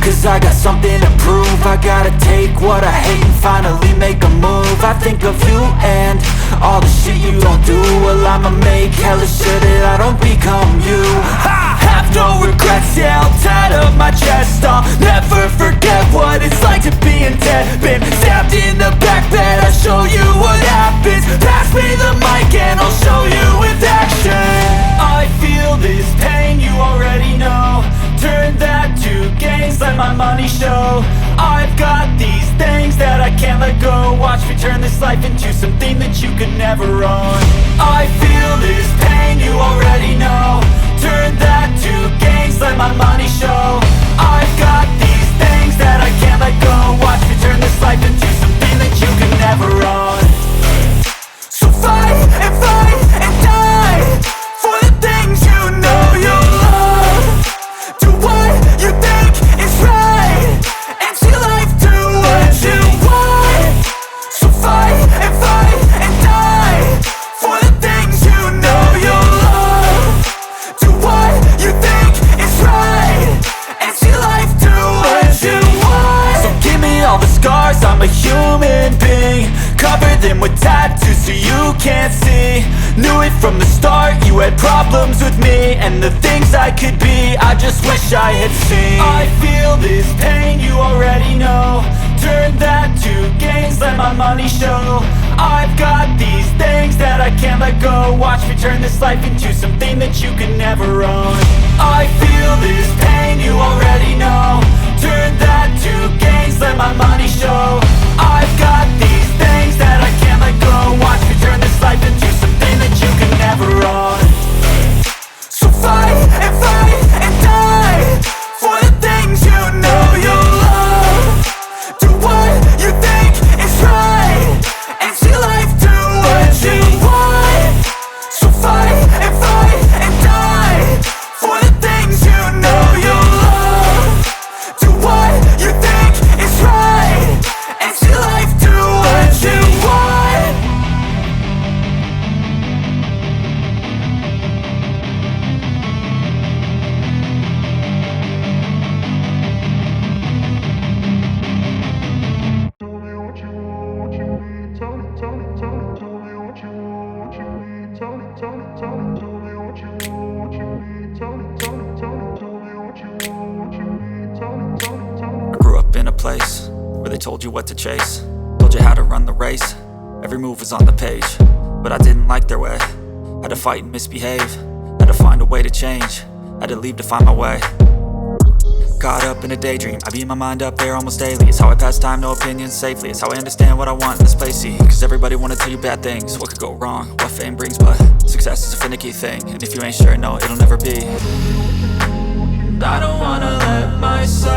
cause I got something to prove. I gotta take what I hate and finally make a move. I think of you and all the shit you don't do. Well, I'ma make hella sure that I don't become you. I have no regrets, yeah, I'll tie up my chest. I'll never forget what it's like to be in debt. Been stabbed in the back bed, I'll show you what happens. Pass me the mic and I'll show you with action. I feel this pain, you already know. Turn that to gains, let my money show. I've got these things that I can't let go. Watch me turn this life into something that you could never own. I feel this pain, you already know. Turn that to gains, let my money show. I've got these things that I can't let go. Watch me turn this life into something that you could never own. So fight and die for the things you know you love. Do what you think is right and see life do what you want. So fight and die for the things you know you love. Do what you think is right and see life do what you want. So give me all the scars, I'm a human being. Cover them with tattoos so you can't see. Knew it from the start, you had problems with me and the things I could be, I just wish I had seen. I feel this pain, you already know. Turn that to gains, let my money show. I've got these things that I can't let go. Watch me turn this life into something that you could never own. I feel this pain, you already know. Turn that to gains, let my money show. I've got these things that I can't let go. Watch me turn this life into something that you can never own. So fight and die for the things you know you love. Do what you think is right and see life do what you want. So fight and die for the things you know you love. Do what you think is right and see life do what you want. I grew up in a place where they told you what to chase, told you how to run the race. Every move was on the page, but I didn't like their way. Had to fight and misbehave, had to find a way to change, had to leave to find my way. Caught up in a daydream, I beat my mind up there almost daily. It's how I pass time, no opinions safely. It's how I understand what I want in this place, see. Cause everybody wanna tell you bad things, what could go wrong, what fame brings. But success is a finicky thing, and if you ain't sure, no, it'll never be. I don't wanna let myself